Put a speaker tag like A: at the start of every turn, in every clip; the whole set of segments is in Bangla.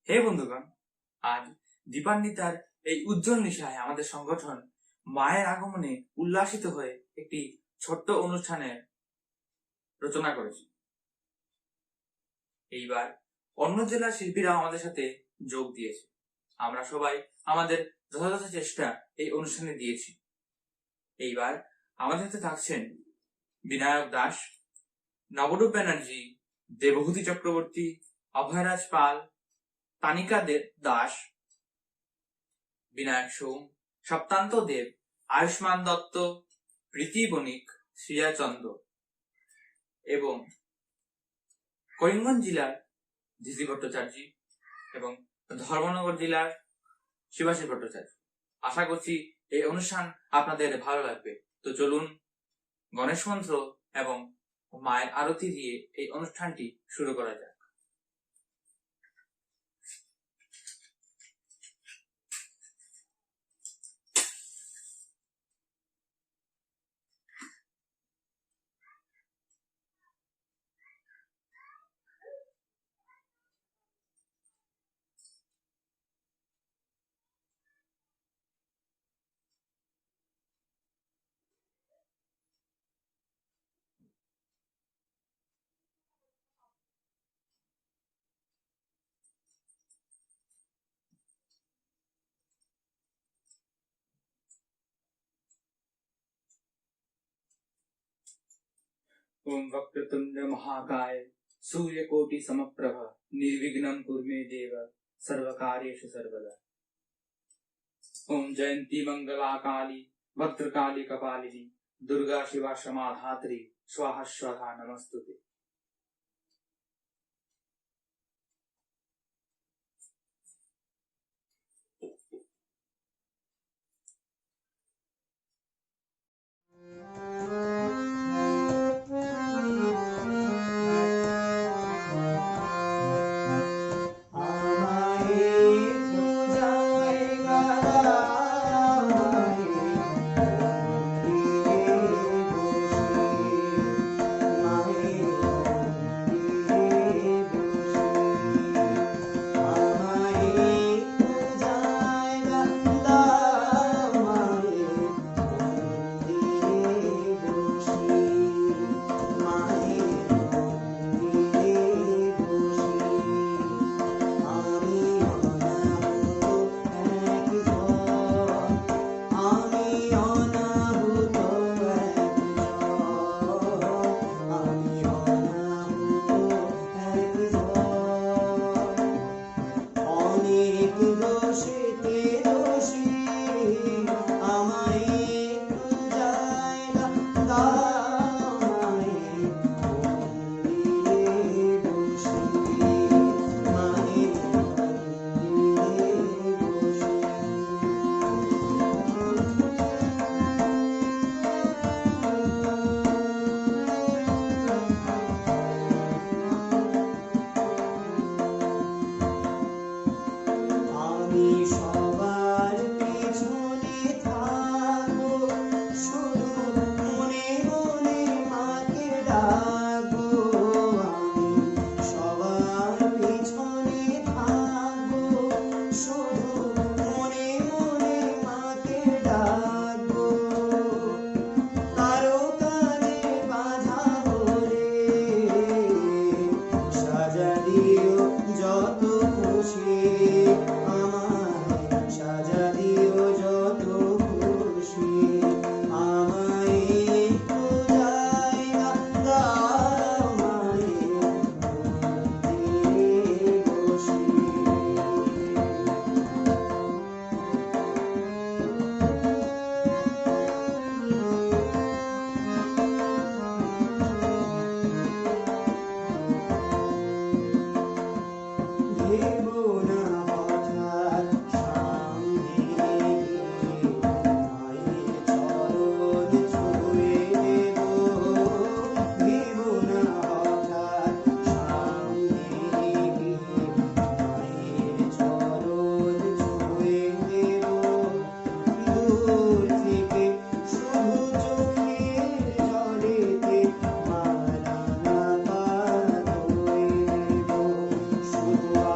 A: হে বন্ধুগণ, আজ দীপান্বিতার এই উজ্জ্বল নিশায় আমাদের সংগঠন মায়ের আগমনে উল্লাসিত হয়ে একটি ছোট্ট অনুষ্ঠানের রচনা করেছে। এইবার অন্য জেলার শিল্পীরাও আমাদের সাথে যোগ দিয়েছে। আমরা সবাই আমাদের যথাযথ চেষ্টা এই অনুষ্ঠানে দিয়েছি। এইবার আমাদের সাথে থাকছেন বিনায়ক দাস, নবরূপ ব্যানার্জি, দেবভূতি চক্রবর্তী, অভয়রাজ পাল, তানিকা দাস, বিনায়ক সোম, সপ্তান্ত দেব, আয়ুষ্মান দত্ত, প্রীতি বণিক, শ্রিয়া চন্দ্র এবং করিমগঞ্জ জেলার ধিতি ভট্টাচার্য এবং ধর্মনগর জেলার শিবাশী ভট্টাচার্য। আশা করছি এই অনুষ্ঠান আপনাদের ভালো লাগবে। তো চলুন গণেশ মন্ত্র এবং মায়ের আরতি দিয়ে এই অনুষ্ঠানটি শুরু করা যাক। ओम वक्रतुंड महाकाय सूर्यकोटि समप्रभ निर्विघ्नं कुरु मे देव सर्वकार्येषु सर्वदा। ओम जयंती मंगला काली भद्रकाली कपालिनी दुर्गा शिवा क्षमा धात्री स्वाहा स्वधा नमस्तुते।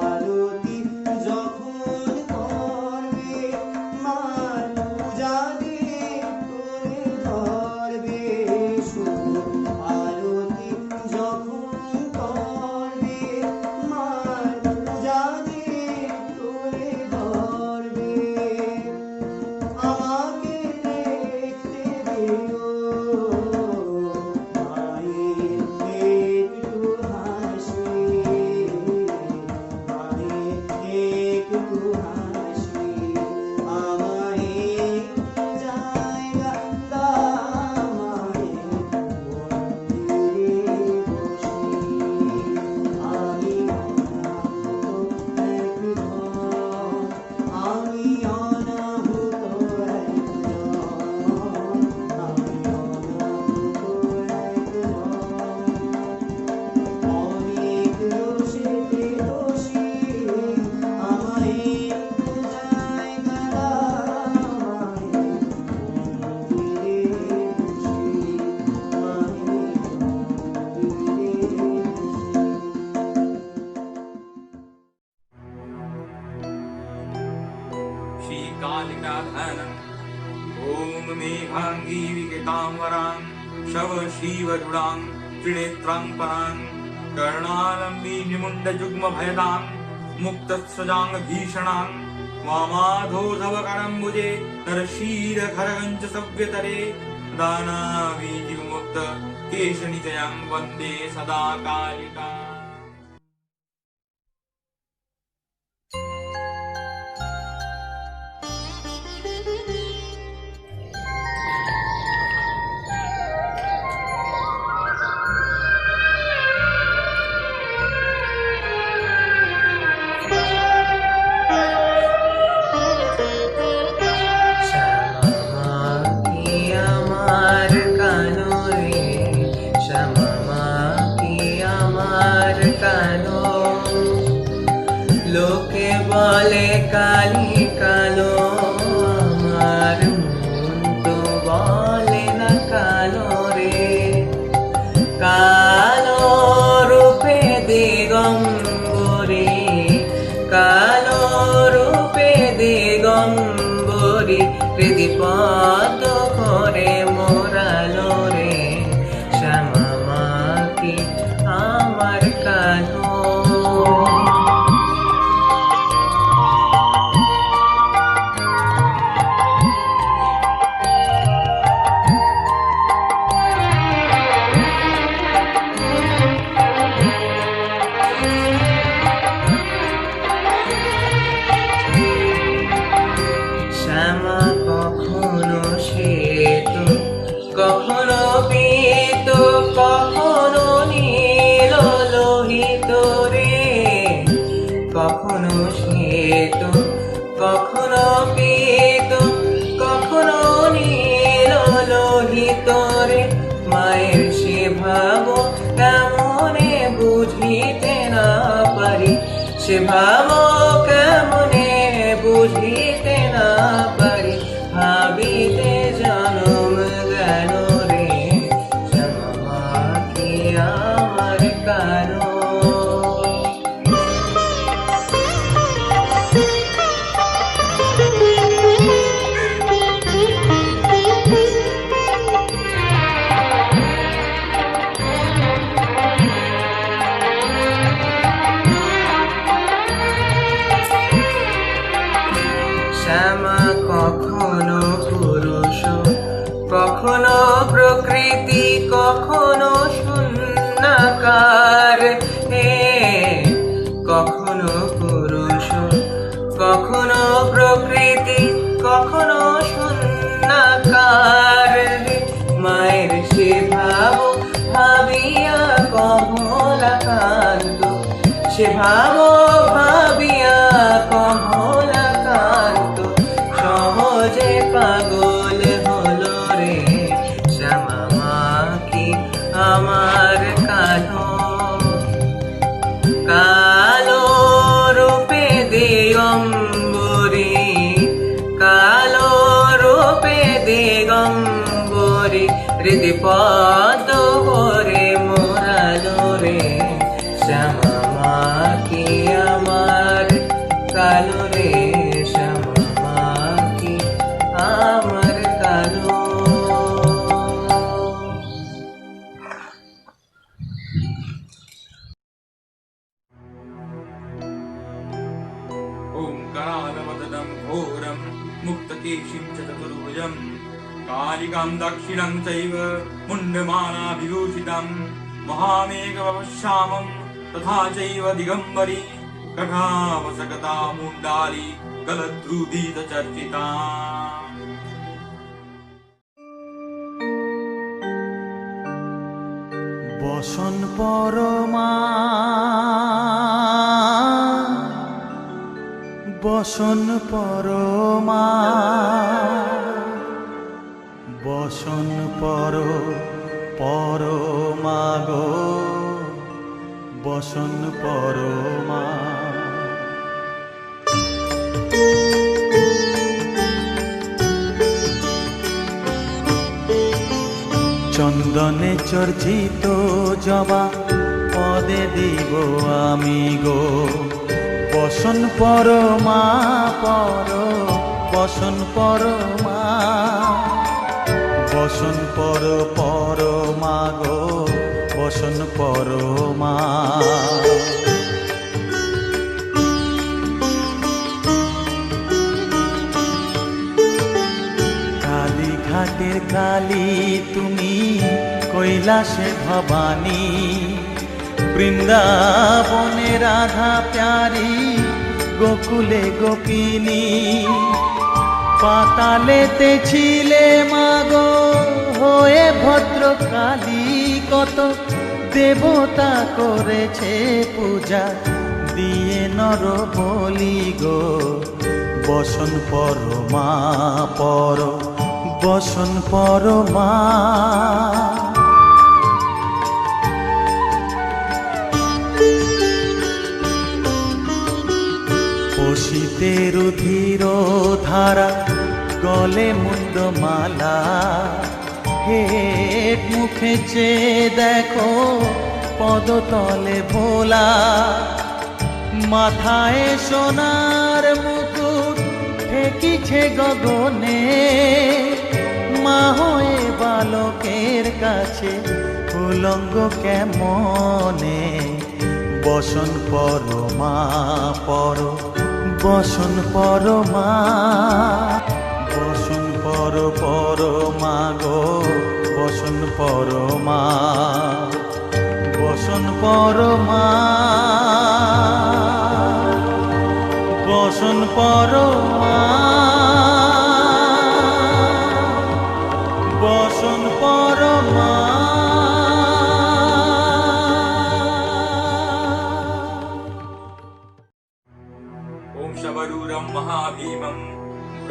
B: আলো
A: कालिका धनं ॐ मेघाङ्गी विगताम्बरां शव शिवरुडां त्रिनेत्रां परां कर्णालम्बी निमुण्डयुग्म भयदां मुक्तस्वजां भीषणां वामाधोधवकरम्बुजे नरशीरखरगञ्च सव्यतरे दानावीतिविमुक्त केशनिचयं वन्दे सदा कालिका।
B: লোকে বলে কালি কালো, আমার মন তো বলে না কালো রে। কালো রূপে দিগম্বরী, কালো রূপে দিগম্বরী, হৃদিপদ করে মোরালো রে। শ্যামা মা কি আমার কালো। শ্যামা কখনো শ্বেত, কখনো পীত, কখনো নীল লোহিত রে। কখনো শ্বেত, কখনো পীত, কখনো নীল লোহিত রে। মায়ের সে ভাব কেমনে বুঝিতে না পারি, সে ভাব কেমনে বুঝিতে না পারি, ভাবিতে জনম গেল রে। শ্যামা মা কি আমার কালো। শ্যামা কখনো পুরুষ, কখনো প্রকৃতি, কখনো শূন্যাকার হে। কখনো পুরুষ, কখনো প্রকৃতি, কখনো শূন্যাকার হে। মায়ের সে ভাব ভাবিয়া কমলাকান্ত, সে ভাব ভাবিয়া কমলাকান্ত, সহজে পাগল হলো রে। শ্যামা মা কি আমার কালো। কালো রূপে দিগম্বরী, কালো রূপে দিগম্বরী, হৃদিপদ করে মোরালো রে। শ্যামা মা কি আমার কালো রে। শ্যামা মা কি আমার কালো।
A: ओंकारावदनं घोरं मुक्तकेशिं च चतुर्भुजं कालिकां दक्षिणं चैव मुण्डमालाविभूषितं महामेघवश्यामं तथा चैव दिगम्बरी कटावसगता मुण्डाली गलद्रुदितचर्चिता।
C: বসন পরমা, বসন পরমা, বসন পরমা গো, বসন পরমা। চন্দনে চর্চিত জবা পদে দিব আমি গো, বসন পরমা বসন পরমা, বসন পরমা গো, বসন পরমা। কালীঘাটের কালী তুমি, কৈলাসে ভবানী, বৃন্দাবনে রাধা প্যারি, গোকুলে গোপিনী। পাতালেতে ছিলে মাগো হয়ে ভদ্রকালী, কত দেবতা করেছে পূজা দিয়ে নর বলি গো। বসন পরমা বসন পরমা। পশিতে রুধির ধারা, গলে মুন্ডমালা, হেট মুখে চেয়ে দেখো পদতলে ভোলা। মাথায় সোনার মুকুট ঠেকিছে গগনে, মা হয়ে বালকের কাছে উলঙ্গ কেমনে। বসন পরমা বসন পরমা, বসন পরমা গো, বসন পরমা, বসন পরমা, বসন পরমা, বসন পরমা।
A: ओम शबरूरं महाभीमं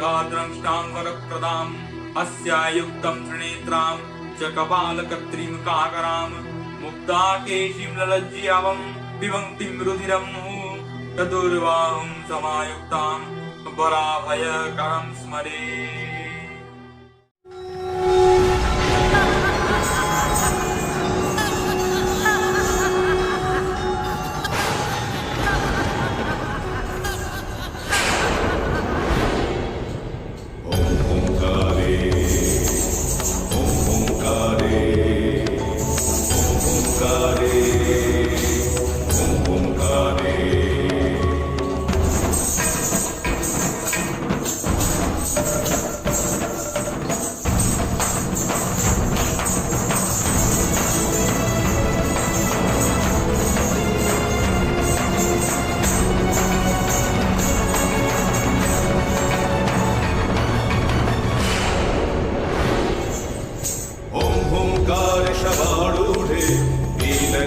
A: राद्रंष्टांगरप्रदां, अस्यायुक्तं त्रिनेत्रां च कपालकत्रीमुखाकरां, मुक्ताकेशीं ललज्ज्यावं पिबन्तीं रुधिरं मुहुः, चतुर्बाहुं समायुक्तां वराभयकरं स्मरे।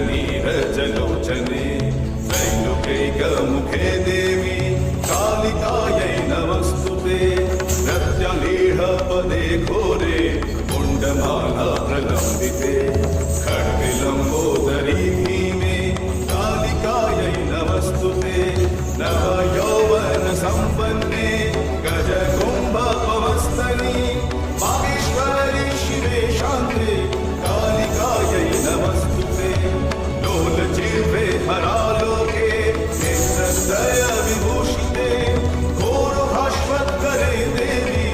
D: नीरजलोचने त्रैलोक्यमुखे देवी कालिकायै नमस्तुते। नृत्यलीढपदे घोरे कुण्डमाला प्रलम्बिते, खड्गलम्बोदरी धीमे कालिकायै नमस्तुते। नवयौवन सम्पन्ने गजकुम्भपवस्तनि, माहेश्वरी शिवे शान्ते कालिकायै नमस्तुते। लोलजिह्वे हरालोके नेत्रत्रय विभूषिते, घोरभास्वत्करे देवी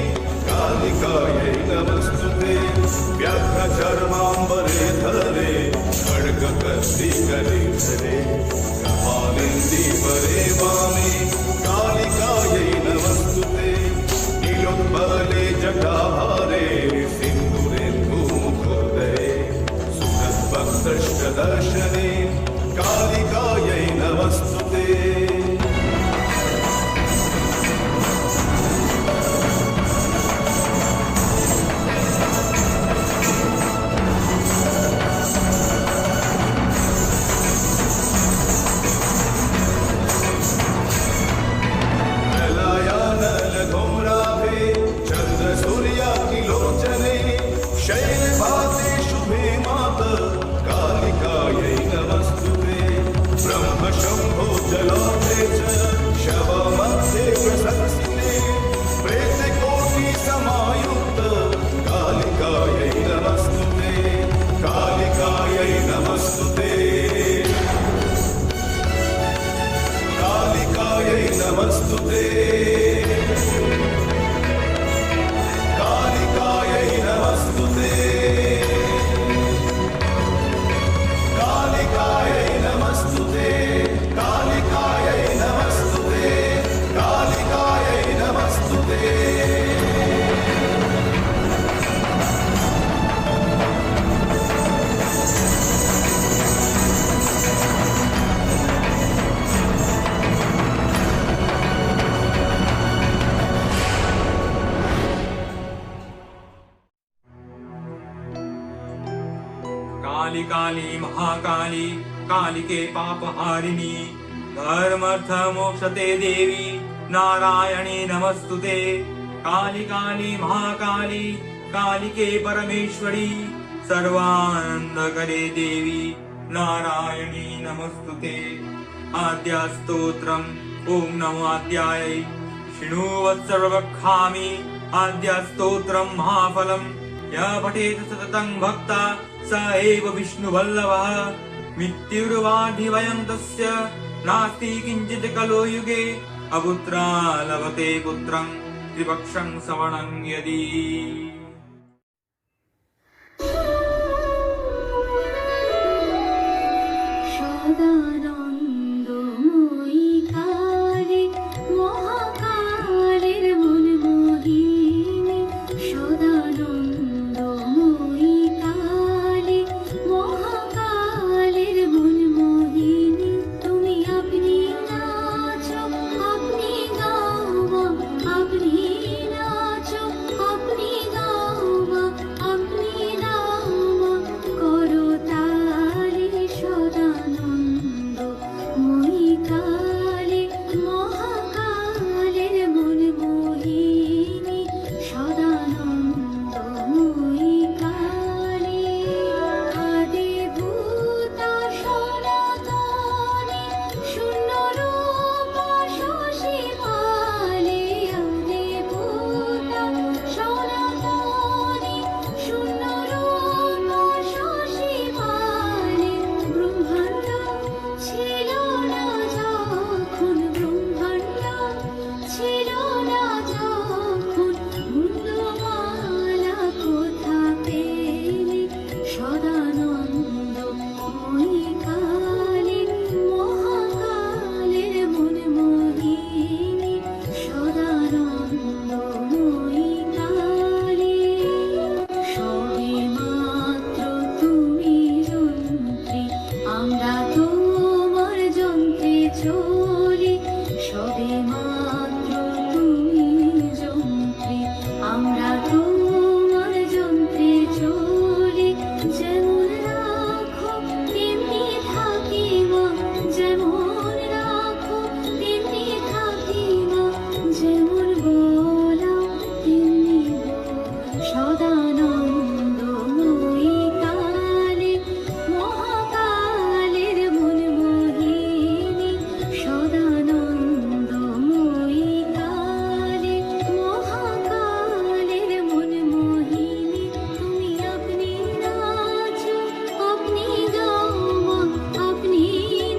D: कालिकायै नमस्तुते। व्याघ्रचर्माम्बरे धरे खड्गकर्णिकरे धरे, कपालेन्दीवरे वामे कालिकायै नमस्तुते। नीलोत्पले जटाभारे सिन्दूरेन्दुमुखोदये, सुखद्भक्तष्टदर्शने कालिकायै नमस्तुते। ललायानलघोराभे चन्द्रसूर्याकिलोचने, शैलभासे शुभे मात कालिकायै नमस्तुते। ब्रह्मशम्भो जलाभे च शवमध्ये प्रशंसिते, प्रेतकोटिसमायुक्त कालिकायै नमस्तुते। कालिकायै नमस्तुते, कालिकायै नमस्तुते,
A: काली महाकाली कालिके पापहारिणी धर्मर्थ मोक्षते देवी नारायणी नमस्तुते काली काली महाकाली कालिके परमेश्वरी सर्वानंदकरे देवी नारायणी नमस्तुते आद्या स्तोत्रम् ॐ नमो आद्यायै शृणुवत्सर्ववक्ष्यामि आद्या स्तोत्रम् महाफलम् यः पठेत् सततं भक्ता स एव विष्णुवल्लभः मृत्युर्वाधिभयं तस्य नास्ति किञ्चित् कलो युगे अपुत्रा लभते पुत्रं त्रिपक्षं सवणं यदि
E: সদানন্দময়ী কালী মহাকালের মনমোহিনী সদানন্দময়ী কালী মহাকালের মনমোহিনী তুমি আপনি নাচো আপনি গাও মা আপনি নাচো আপনি গাও মা আপনি গাও মা করো তালি সদানন্দময়ী কালী মহাকালের মনমোহিনী সদানন্দময়ী কালী আদিভূতা সনাতনী শূন্যরূপা শশীমালী আদিভূতা সনাতনী শূন্যরূপা শশীমালী ব্রহ্মাণ্ড ছিল না যখন ব্রহ্মাণ্ড ছিল না যখন মুন্ডমালা কোথা পেলি সদানন্দময়ী কালী মহাকালের মনমোহিনী সদানন্দময়ী কালী সবে মাত্র তুমি যন্ত্রী আমরা তোমার যন্ত্রে চলি সবে মাত্র তুমি যন্ত্রী আমরা তোমার যন্ত্রে চলি যেমন রাখো তেমনি থাকি মা যেমন রাখো তেমনি থাকি মা যেমন বলাও তেমনি সদানন্দময়ী কালী মহাকালের মনমোহিনী সদানন্দময়ী কালী মহাকালের মনমোহিনী তুমি আপনি নাচো আপনি গাও মা আপনি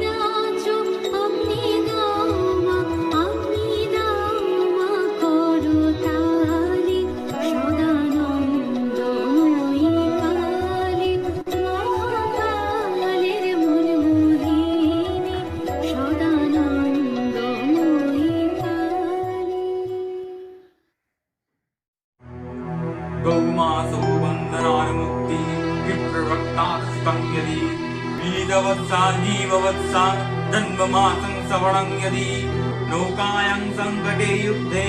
E: নাচো আপনি গাও মা আপনি গাও মা করো তালি সদানন্দময়ী কালী মহাকালের মনমোহিনী সদানন্দময়ী কালী
A: गौमासो बन्धनान्मुक्ति विप्रवक्तास्तं यदि वीरवत्सा जीववत्सा जन्ममासं सवणं यदि नौकायां सङ्कटे युद्धे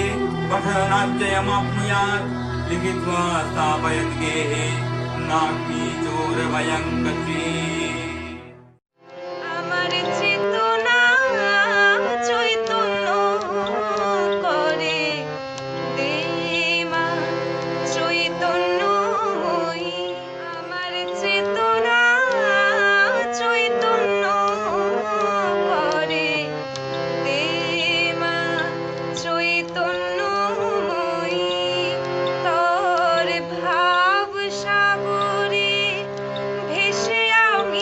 A: पठनाद्ययमाप्नुयात् लिखित्वा स्थापयत् गेहे नाग्नि चोरभयं गच्छे
F: আমার চেতনা চৈতন্য করে দে মা চৈতন্যময়ী আমার চেতনা চৈতন্য করে দে মা চৈতন্যময়ী তোর ভাব সাগরে ভেসে আমি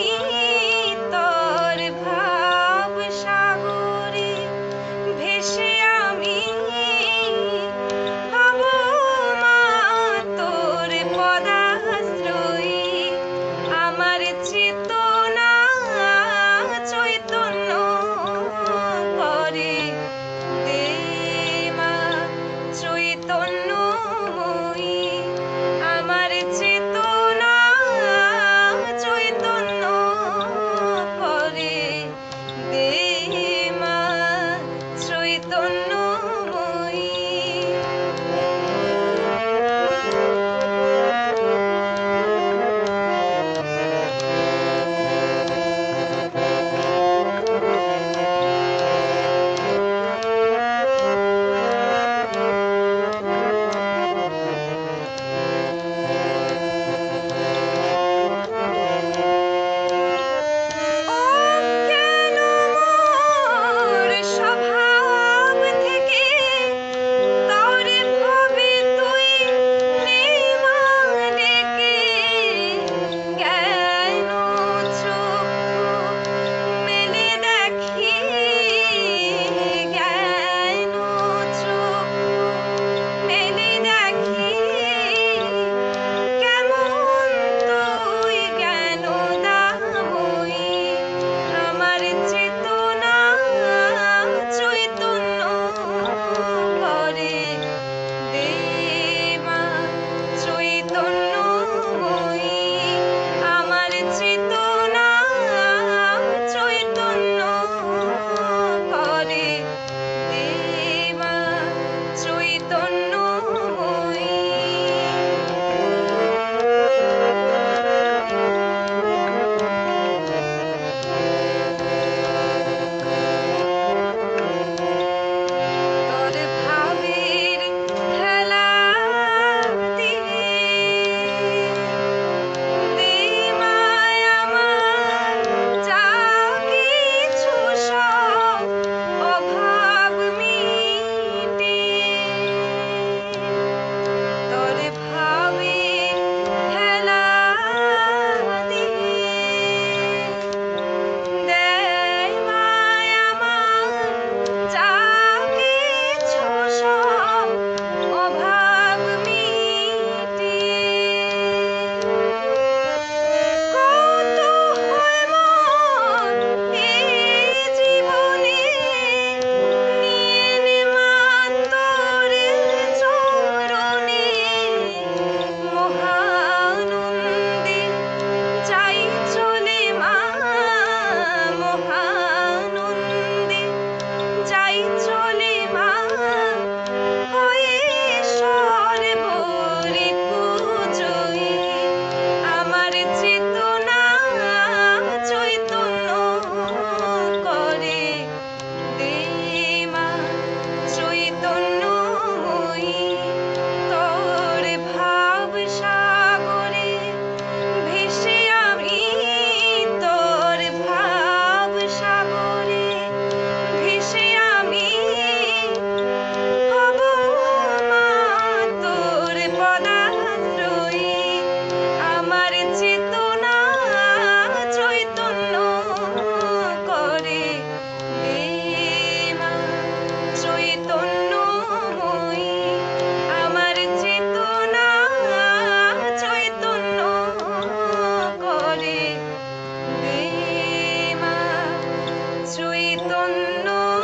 F: চৈতন্যময়ী।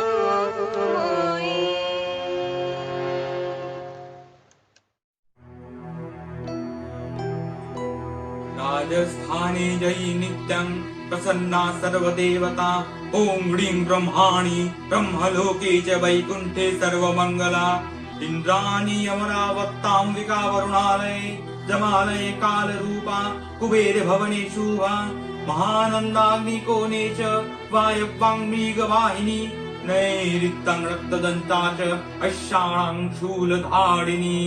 A: राजस्थाने जयि नित्यं प्रसन्ना सर्वदेवता। ॐ ह्रीं ब्रह्माणि ब्रह्मलोके च वैकुण्ठे सर्वमङ्गला। इन्द्राणि अमरावत्ताम्बिका वरुणालये जमालये कालरूपा। कुबेर भवने शुभा महानन्दाग्निकोणे च वायव्यां मृगवाहिनी। नैऋत्यं रक्तदन्ता च अश्याणां शूलधारिणी।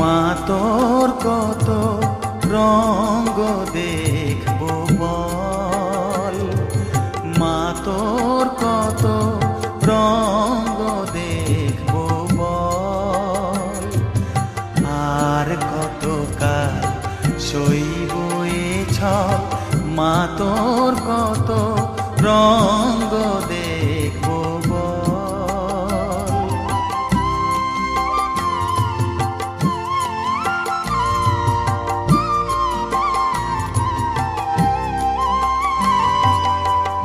C: মা তোর কত রঙ্গ দেখবো বল, মা তোর কত রঙ্গ দেখবো বল, আর কত কাল সইব এ ছল, মা তোর কত রঙ্গ দেখবো বল।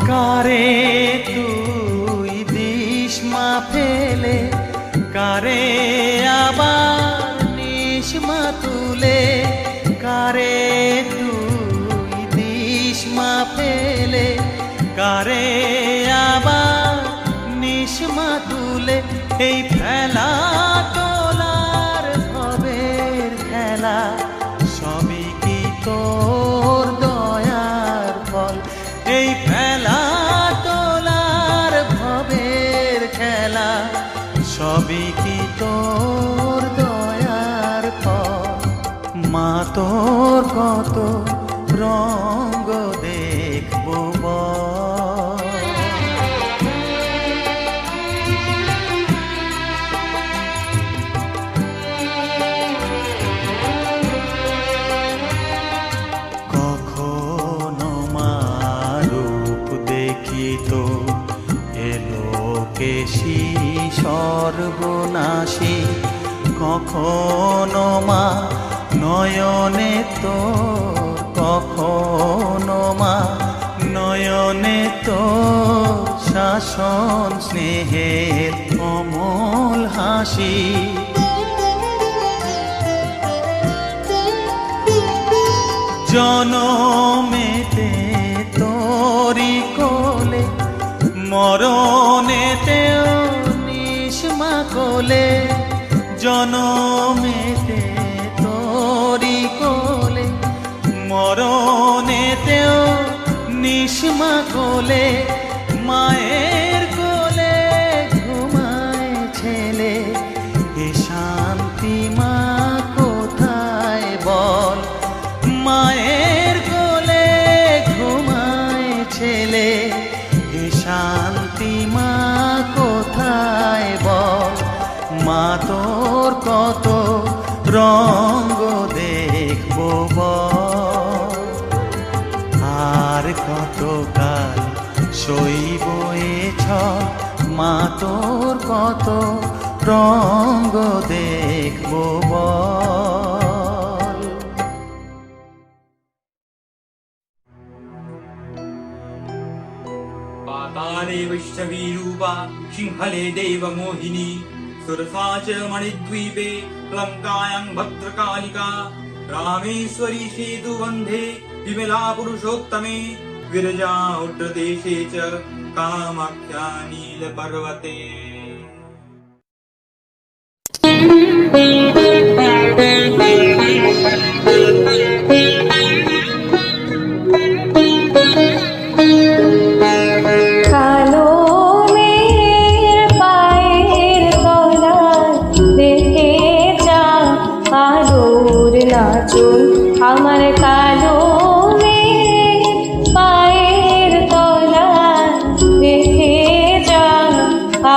C: কারে তুই দিস মা ফেলে, কারে আবার নিস মা তুলে, কারে তুই দিস মা ফেলে, কারে আবার নিস মা তুলে। এই ফেলা তোলার ভবের খেলা সবই কি তোর দয়ার ফল, এই ফেলা তোলার ভবের খেলা সবই কি তোর দয়ার ফল। মা তোর কত রঙ্গ দেখবো বল। কখনো মা রূপ দেখিত এলো কেশি সর্বনাশী, কখনো মা নয়নে তোর, কখনো মা নয়নে তোর শাসন স্নেহের অমল হাসি। জনমেতে তোরি কোলে, মরণেতেও নিস মা কোলে, জনমেতে তোরি কোলে, মরণেতেও নিস মা কোলে। মায়ের কোলে ঘুমায় ছেলে, এ শান্তি মা কোথায় বল, মায়ের কোলে ঘুমায় ছেলে, এ শান্তি মা কোথায় বল। মা তোর কত রঙ্গ দেখবো বল, আর কত কাল সইব এ ছল, মা তোর কত রঙ্গ দেখবো বল।
A: पाताले वैष्णवी रूपा सिंहले देवमोहिनी। सुरसा च मणिद्वीपे लङ्कायां भद्रकालिका। रामेश्वरी सेतुबन्धे विमला पुरुषोत्तमे। विरजा उड्रदेशे च कामाख्या नीलपर्वते।
E: কালো মেয়ের পায়ের তলায় দেখে যা আলোর নাচন, আমার কালো মেয়ের পায়ের তলায় দেখে যা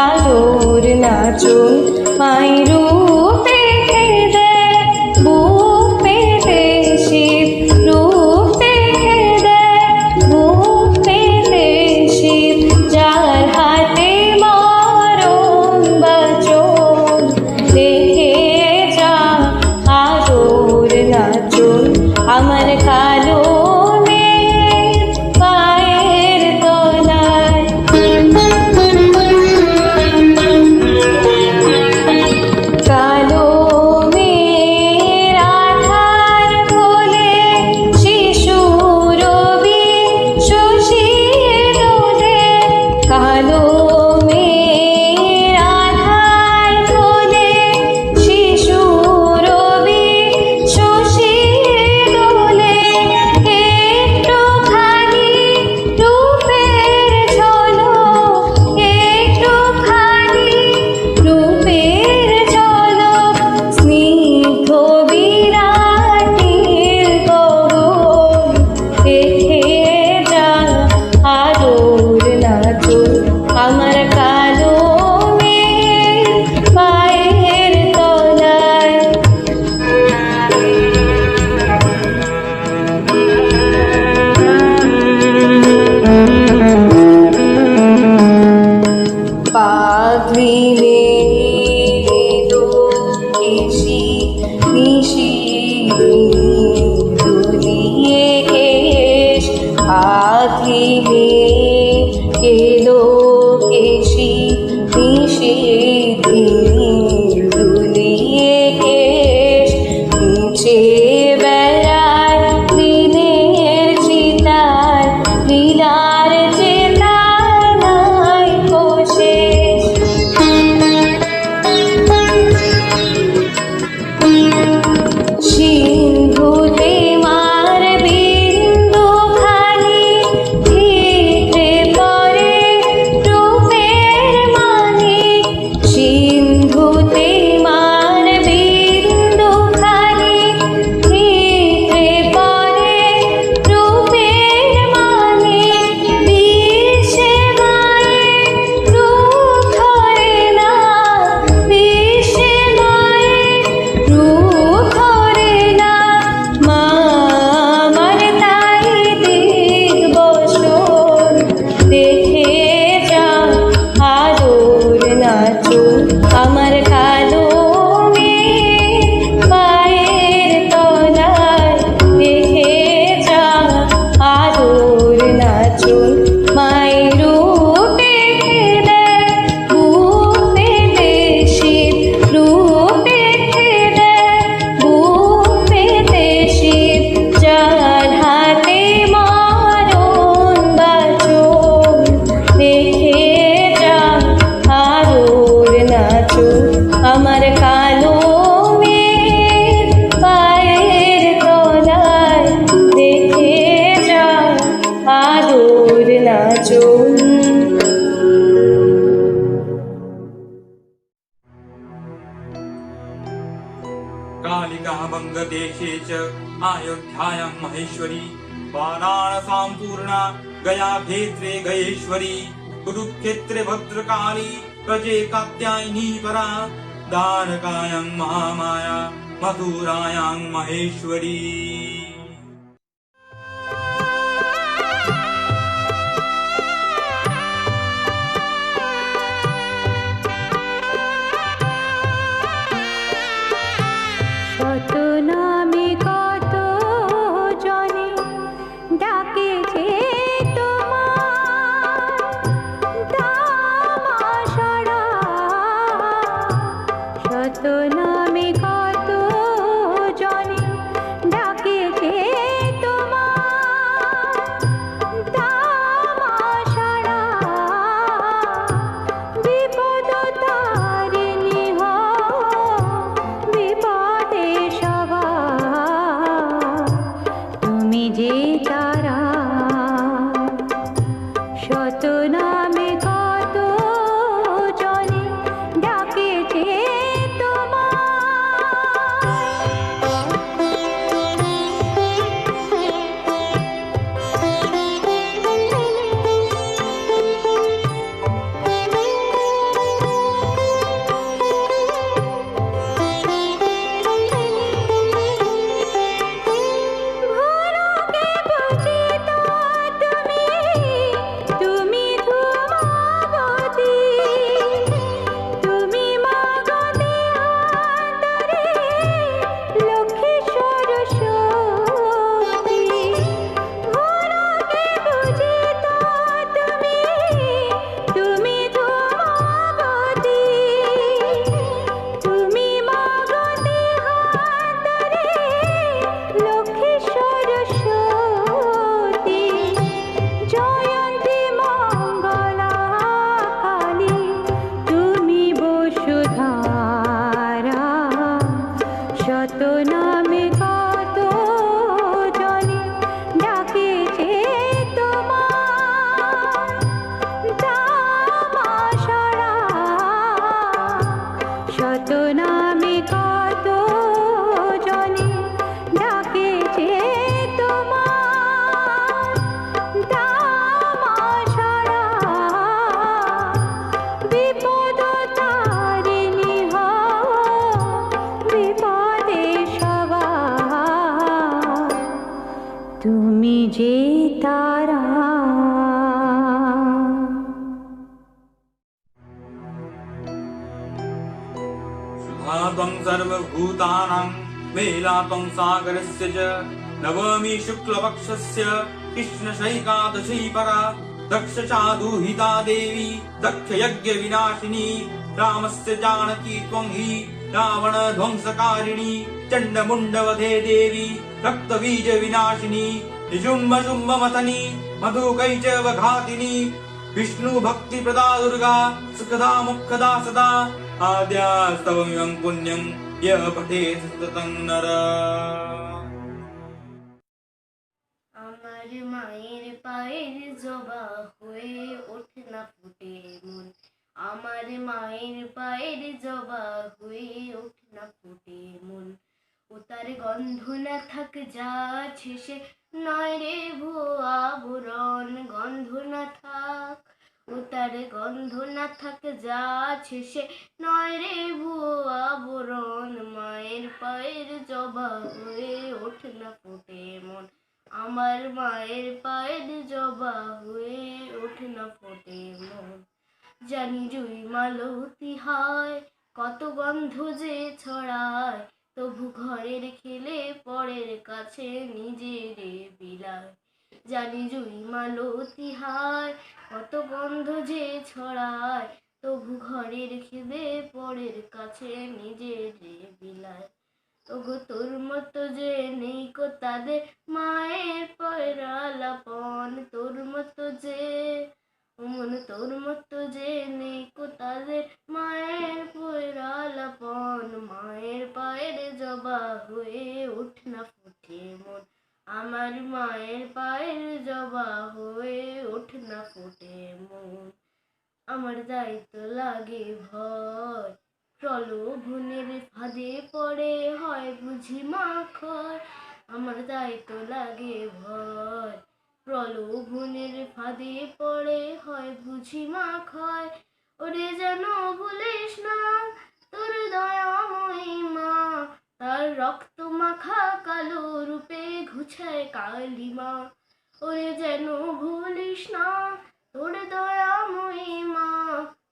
E: আলোর নাচন। মায়ের রূপ দেখে দেখ দুলিয়ে কেশ আধিলে এলো কেশি নিষিদ্ধি দুলিয়ে কেশ নিচে বেড়ায় দিনের চিতায় লীলার চেতায় নাই কোশেষ সিন্ধুতে মার বিন্দু খানি ভিতরে পরে রূপের মানি সিন্ধুতে মার বিন্দু খানি ভিতরে পরে রূপের মানি বিষে মায়ের রূপ ধরে না বিষে মায়ের রূপ ধরে না মা আমার তাই দিগ্বসন দেখে যা আদর নাচন আমার কালো মেয়ে পায়ের তলায় দেখে যা আদর নাচন মায়ের রূপে দেয় বুপে দেশি রূপে দেয় বুপে দেশি যার হাতে মরণ বাচন দেখে যা আদর নাচন আমার কালো মেয়ের পায়ের তলায় দেখে যা আদর নাচন
A: कालिका वंगदेशे च अयोध्यायां महेश्वरी वाराणसां पूर्णा गया क्षेत्रे गयेश्वरी कुरुक्षेत्रे भद्रकाली प्रजे कात्यायनी परा द्वारकायां महामाया मथुरायां महेश्वरी
E: কত নামে কত জনে ডাকেছে তোমার দামাশারা শত নামে কত জনে ডাকেছে তোমার দামাশারা বিপদ তারিণী হও বিপদে সভা তুমি যে তারা শত নামে কত জনে ডাকেছে ভোরকে বুঝি তো তুমি ধূমাবতী তুমি মাগতে অন্তরে লক্ষ্মী সরস্বতী ভোরকে বুঝি তো তুমি ধূমাবতী তুমি মাগতে অন্তরে লক্ষ্মী সরস্বতী জয়ন্তী মঙ্গলা কালী তুমি বসুধারা শত নামে কত জনে ডাকেছে তোমার দামাশারা শত নামে কত জনে ডাকেছে তোমার দামাশারা বিপদ তারিণী হও বিপদে সভা তুমি যে তারা
A: सुधात्वं सर्वभूतानां मेलातं सागरस्य च नवमी शुक्लपक्षस्य कृष्णशैकादशी परा दक्षचादुहिता देवी दक्षयज्ञविनाशिनी रामस्य जानकी त्वं हि रावणध्वंसकारिणी चण्डमुण्डवधे देवी रक्तबीजविनाशिनी निजुम्बशुम्भमथनी मधुकैचवघातिनी विष्णुभक्तिप्रदा दुर्गा सुखदा मुखदा सदा आद्यास्तवमिमं पुण्यं यः पठेत् सततं नरः।
F: আমার মায়ের পায়ের জবা হয়ে ওঠে না ফুটে মন, আমার মায়ের পায়ের জবা হয়ে ওঠে না ফুটে মন। ও তার গন্ধ না থাক যা শেষে নয় রে ভুয়া বুরন, গন্ধ না থাক ও তার গন্ধ না থাক যা শেষে নয় রে ভুয়া বুরন। মায়ের পায়ের জবা হয়ে ওঠে না ফুটে মন, আমার মায়ের পায়ের জবা হয়ে ওঠে না ফোটে মন। জানি জুই মালতী হয় কত গন্ধ যে ছড়ায়, তবু ঘরের খেলে পরের কাছে নিজের বিলায়। জানি জুই মালতী হয় কত গন্ধ যে ছড়ায়, তবু ঘরের খেলে পরের কাছে নিজের বিলায়। ওগো তোর মতো যে নেই কো তাদের মায়ের পয়রালাপন, তোর মতো যে মন তোর মতো যে নেই কো তাদের মায়ের পয়রালাপন। মায়ের পায়ের জবা হয়ে ওঠ না ফুটে মন, আমার মায়ের পায়ের জবা হয়ে ওঠ না ফুটে মন। আমার দায়িত্ব লাগে ভয়, প্রলোভনের ফাঁদে পড়ে হয় বুঝি মাখয়। আমার দায়িত্ব লাগে ভয়, প্রলোভনের ফাঁদে পড়ে হয় বুঝি মাখয়। ওরে যেন ভুলিস না তোর দয়াময়ী মা, তার রক্ত মাখা কালো রূপে ঘুছায় কালিমা। ওরে যেন ভুলিস না তোর দয়াময়ী মা,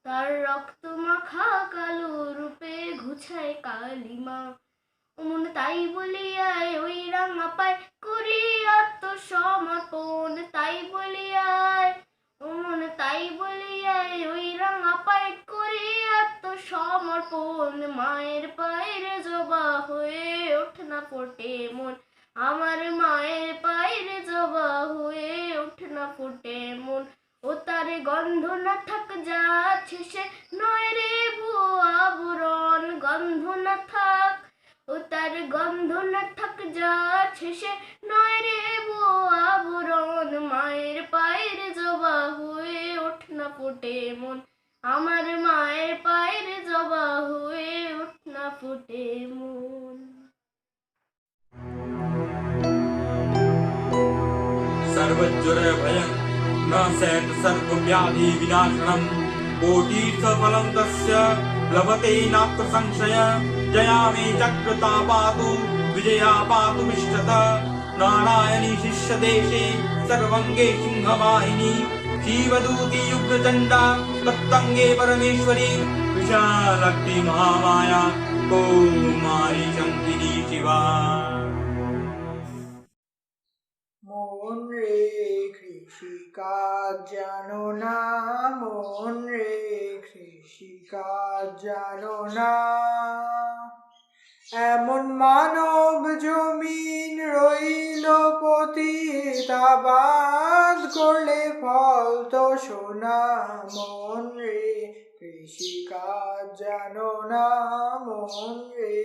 F: তার রক্ত মাখা কালো রূপে ঘুছায় কালিমা। মন তাই বলিয়ায় ওই রাঙা পায় করি আত্মসমর্পণ, তাই বলিয়ায় মন তাই বলিয়ায় ওই রাঙা পায় করি আত্মসমর্পণ। মায়ের পায়ের জবা হয়ে ওঠ না ফোটে মন, আমার মায়ের পায়ের জবা হয়ে ওঠ না ফোটে মন। ও তার গন্ধ না থাক যা শেষে নয় রে ভুয়া বুরন, গন্ধ না থাক ও তার গন্ধ না থাক যা শেষে নয় রে ভুয়া বুরন। মায়ের পায়ের জবা হয়ে ওঠ না ফোটে মন, আমার মায়ের পায়ের জবা হয়ে ওঠ না ফোটে মন।
A: सर्वज्वर भयं नाशयत् सर्वव्याधि विनाशनं, कोटिसफलं तस्य लभते नात्र संशय। जया मे चक्रता पातु विजया पातु विष्टत, नारायणी शिष्यदेशे सर्वङ्गे सिंहवाहिनी। शिवदूती उग्रचण्डा तत्तङ्गे परमेश्वरी, विशालक्ति महामाया कौमारी शङ्किनी शिवा।
G: মন রে কৃষিকাজ জানো না, মন রে কৃষিকাজ জানো না। এমন মানব জমিন রইল পতিতাবাদ, করলে ফল তো সোনা। মন রে কৃষিকাজ জানো না, মন রে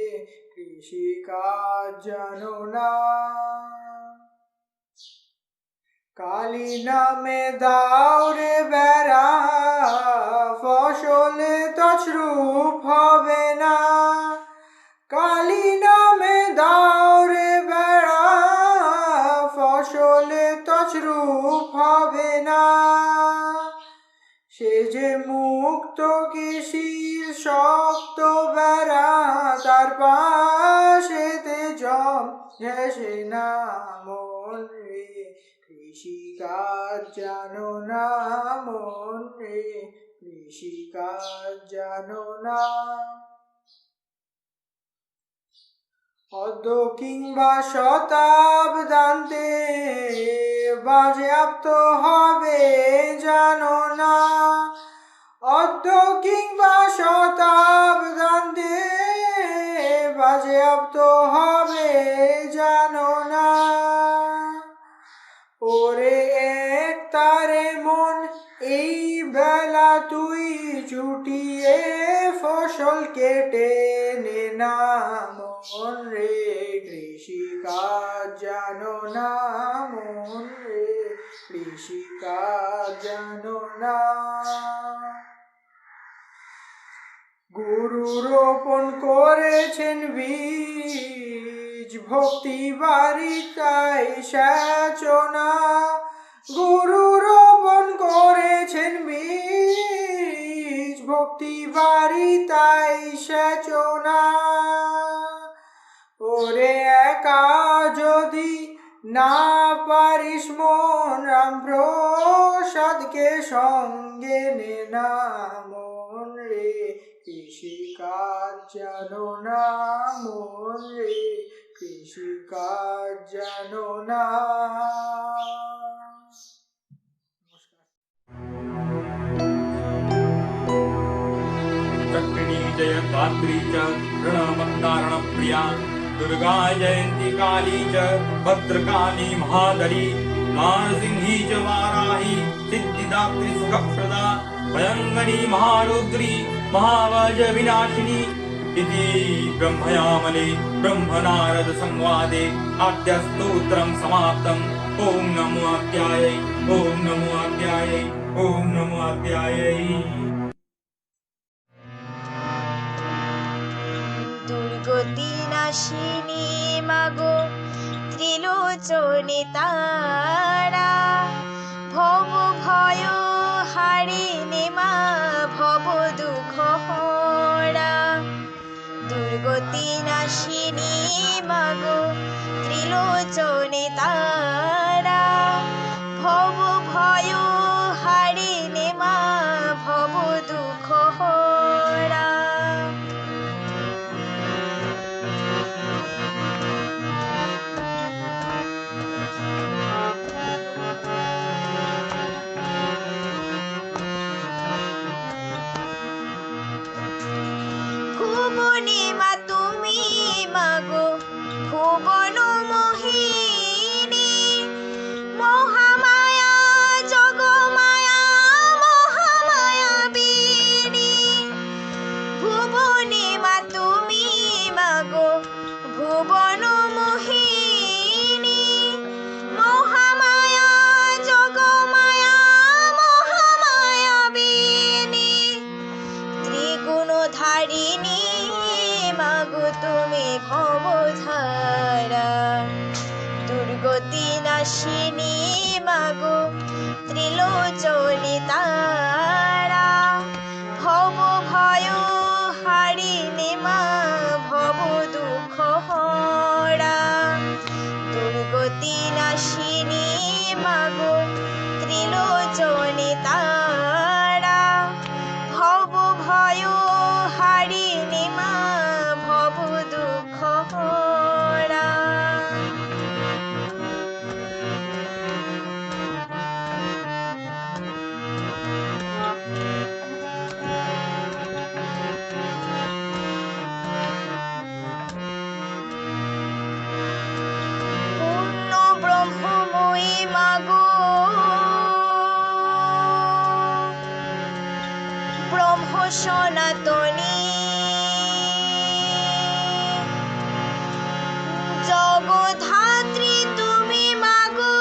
G: কৃষিকাজ জানো না। কালী নামে দাও রে বেড়া, ফসলে তছরূপ হবে না। কালী নামে দাও রে বেড়া, ফসলে তছরূপ হবে না। সে যে মুক্ত কৃষির শক্ত বেড়া, তার পাশেতে জম ঘেঁষে না। মন রে কৃষিকাজ জানো না, মন রে কৃষিকাজ জানো না। অদ্য কিংবা শতাব্দান্তে বাজেয়াপ্ত হবে জানো না, অদ্য কিংবা শতাব্দান্তে বাজেয়াপ্ত হবে জানো না। ওরে এক তারে মন এই বেলা তুই চুটিয়ে ফসল কেটে নে না মন রে, কৃষিকাজ জানো না মন রে, কৃষিকাজ জানো না। গুরু রোপণ করেছেন বীজ ভক্তি বারিতাই সেচনা, গুরু রোপণ করেছেন বীজ ভক্তি বারিতাই সেচনা। ওরে একা যদি না পারিস মন রাম প্রসাদকে সঙ্গে নে না মন রে, কৃষিকাজ জানো না মন রে, কৃষিকাজ জানো না।
A: चक्रिणी जय धात्री च ऋणमन्दारण प्रिया, दुर्गा जयंती काली च भद्रकाली महादरी, नारसिंही च वाराही सिद्धिदात्री सुखप्रदा, भयङ्करी महारुद्री महावज विनाशिनी इति ब्रह्मयामले ब्रह्मनारद संवादे आद्यस्तोत्रं समाप्तम्। ॐ नमो अद्यायै, ॐ नमो अद्यायै, ॐ नमो अद्यायै।
H: দুর্গতি নাশিনী মাগো ত্রিলোচনে তারা, ভব ভয় হারিণী মা ভব দুঃখ হরা। দুর্গতি নাশিনী মাগো ত্রিলোচনে তারা, ভব ভয় হারিণী মা ভব দুঃখ হরা। ভুবনে মা তুমি মাগো ভুবন মোহিনী, মহামায়া জগমায়া মহামায়া বিনী। ভুবনে মা তুমি মাগো ভুবন মোহিনী, মহামায়া জগমায়া মহামায়া বিনী। ত্রিগুণধারিণী মাগো তুমি ভবধারা, দুর্গতি নাশিনী মাগো ত্রিলোচনী তারা, ভব ভয় হারিণী মা ভব দুঃখ হরা। দুর্গতি নাশিনী মাগো ত্রিলোচনী তারা, ভব ভয় হারিণী মা ভব দুঃখ হরা। পূর্ণ ব্রহ্মময়ী মাগো ব্রহ্ম সনাতনী, জগধাত্রী তুমি মাগো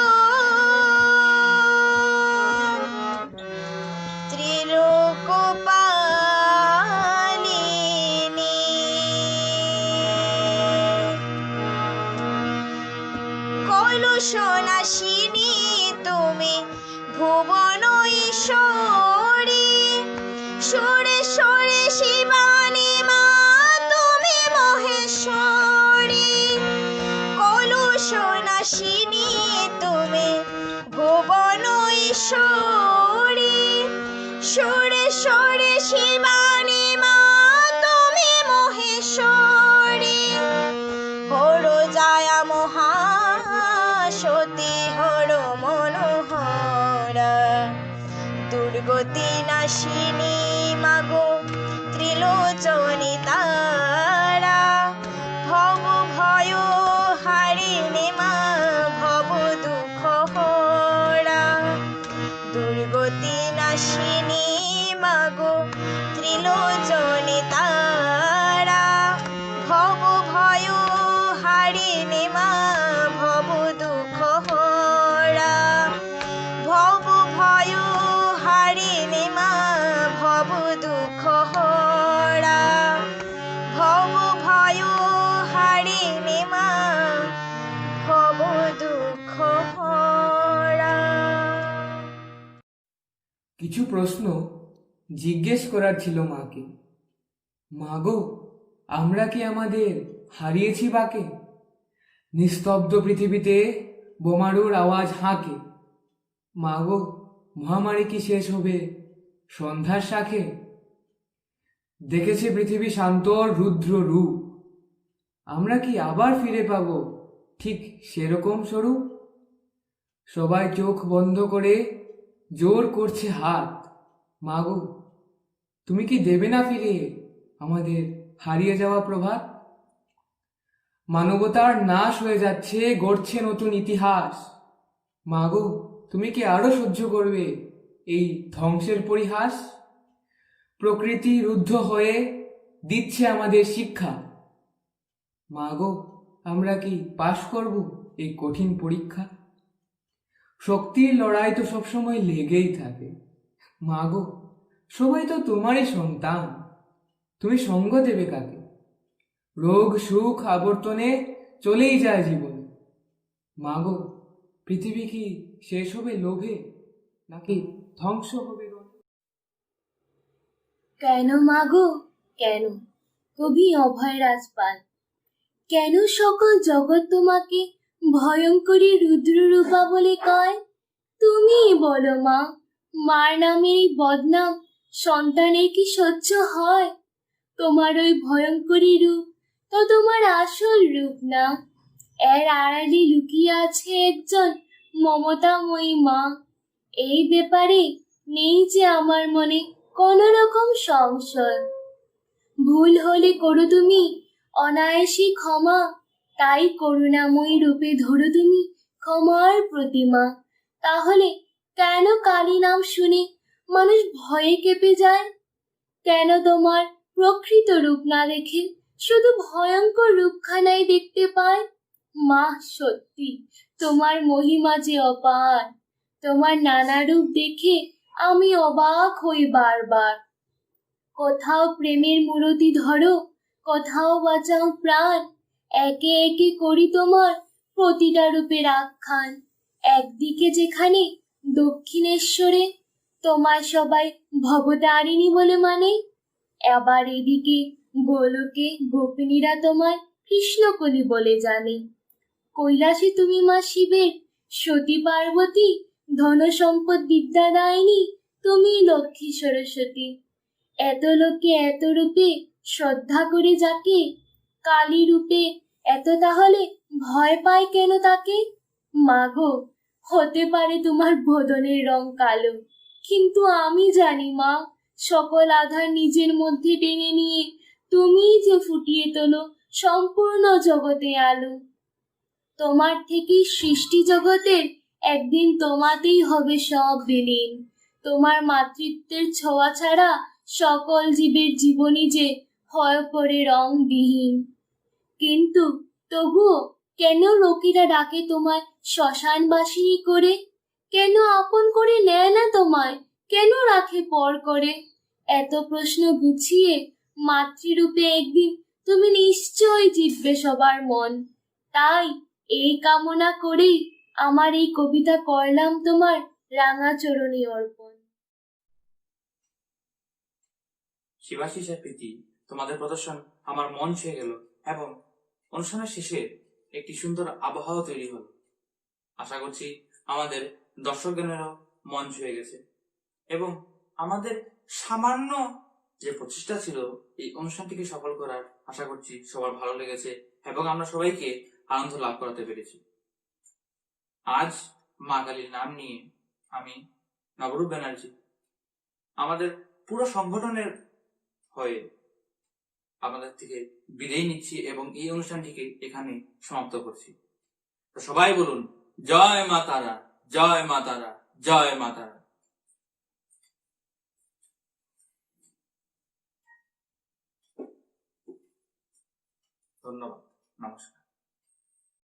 H: ত্রিলোকপালিনী। কলুষ নাশিনী তুমি ভুবন ঈশ্বরী, সুরে সুরে শিবানী মা তুমি মহেশ্বরী। কলুষ নাশিনী তুমি ভুবন ঈশ্বরী, সুরে সুরে শিবানী মা তুমি মহেশ্বরী। মতি হর মনোহরা দুর্গতি নাশিনী মাগো ত্রিলোচনী তারা ভব ভয় হারিণী মা ভব দুঃখ হরা দুর্গতি নাশিনী মাগো ত্রিলোচনী তারা ভব ভয় হারিণী মা ভব দুঃখ হরা ভব ভয় হারিণী মা ভব দুঃখ হরা ভব ভয় হারিণী মা ভব দুঃখ হরা।
I: কিছু প্রশ্ন জিজ্ঞেস করার ছিল মাকে। মা গো, আমরা কি আমাদের হারিয়েছি বাকে? নিস্তব্ধ পৃথিবীতে বোমারুর আওয়াজ হাঁকে। মা গো, মহামারী কি শেষ হবে সন্ধ্যার শাখে? দেখেছে পৃথিবী শান্তর রুদ্র রূপ, আমরা কি আবার ফিরে পাবো ঠিক সেরকম স্বরূপ? সবাই চোখ বন্ধ করে জোর করছে হাত। মা গো, তুমি কি দেবে না ফিরিয়ে আমাদের হারিয়ে যাওয়া প্রভাত? মানবতার নাশ হয়ে যাচ্ছে, গড়ছে নতুন ইতিহাস। মা গো, তুমি কি আরো সহ্য করবে এই ধ্বংসের পরিহাস? প্রকৃতি রুদ্ধ হয়ে দিচ্ছে আমাদের শিক্ষা। মা গো, আমরা কি পাশ করব এই কঠিন পরীক্ষা? শক্তির লড়াই তো সবসময় লেগেই থাকে। মা গো, সবাই তো তোমারই সন্তান, তুমি সঙ্গ দেবে কাকে? রোগ সুখ আবর্তনে চলেই যায় জীবন। মা গো, পৃথিবী কি শেষ হবে লোভে, নাকি ধ্বংস হবে রোগে?
F: কেন মাগো কেন, কবি অভয় রাজপাল, কেন সকল জগৎ তোমাকে ভয়ঙ্করী রুদ্ররূপা বলে কয়? তুমি বলো মা, মার নামের এই বদনাম সন্তানের কি সহ্য হয়? তোমার ওই ভয়ঙ্করী রূপ তো তোমার আসল রূপ না, এর আড়ালে লুকিয়ে আছে একজন মমতাময়ী মা। এই ব্যাপারে নেই যে আমার মনে কোনো রকম সংশয়। ভুল হলে করো তুমি অনায়াসী ক্ষমা, তাই করুণাময়ী রূপে ধরো তুমি ক্ষমার প্রতিমা। তাহলে কেন কালী নাম শুনে মানুষ ভয়ে কেঁপে যায়? কেন তোমার প্রকৃত রূপ না দেখে শুধু ভয়ঙ্কর রূপখানাই দেখতে পায়? মা, সত্যি তোমার মহিমা যে অপার, তোমার নানা রূপ দেখে আমি অবাক হই বারবার। কোথাও প্রেমের মূরতি ধরো, কোথাও বাঁচাও প্রাণ, একে একে করি তোমার প্রতিটা রূপের আখ্যান। একদিকে যেখানে দক্ষিণেশ্বরে তোমায় সবাই ভবতারিণী বলে মানে, আবার এদিকে গোলকে গোপিনীরা তোমায় কৃষ্ণকলি বলে জানে। কৈলাসে তুমি মা শিবের সতী পার্বতী, ধন সম্পদ বিদ্যাদায়িনী তুমি লক্ষ্মী সরস্বতী। এত লোকে এত রূপে শ্রদ্ধা করে যাকে, কালী রূপে এত তাহলে ভয় পায় কেন তাকে? মাগো, হতে পারে তোমার বদনের রং কালো, কিন্তু আমি জানি মা, সকল আধার নিজের মধ্যে টেনে নিয়ে তুমিই যে ফুটিয়ে তোলো সম্পূর্ণ জগতে আলো। তোমার থেকেই সৃষ্টি জগতের একদিন তোমাতেই হবে সব বিলীন। তোমার মাতৃত্বের ছোঁয়া ছাড়া সকল জীবের জীবনই যে হয়ে পড়ে রংবিহীন। কিন্তু তবুও কেন লোকেরা ডাকে তোমায় শ্মশানবাসিনী করে? কেন আপন করে নেয় না তোমায়, কেন রাখে পর করে? এত প্রশ্ন গুছিয়ে মাতৃরূপে একদিন তুমি নিশ্চয়ই জিতবে সবার মন। তাই এই কামনা করেই আমার এই কবিতা করলাম তোমার রাঙা চরণী অর্পণ।
A: শিবাশিসের প্রীতি তোমাদের প্রদর্শন আমার মন ছুঁয়ে গেল এবং অনুষ্ঠানের শেষে একটি সুন্দর আবহাওয়া তৈরি হলো। আশা করছি আমাদের দর্শকগণেরও মন ছুঁয়ে গেছে এবং আমাদের সামান্য যে প্রচেষ্টা ছিল এই অনুষ্ঠানটিকে সফল করার, আশা করছি সবার ভালো লেগেছে এবং আমরা সবাইকে আনন্দ লাভ করাতে পেরেছি। আজ মা কালীর নাম নিয়ে আমি নবরূপ ব্যানার্জি আমাদের পুরো সংগঠনের হয়ে আপনাদের থেকে বিদায় নিচ্ছি এবং এই অনুষ্ঠানটিকে এখানে সমাপ্ত করছি। তো সবাই বলুন জয় মা তারা, জয় মা তারা, জয় মা তারা। ধন্যবাদ, নমস্কার।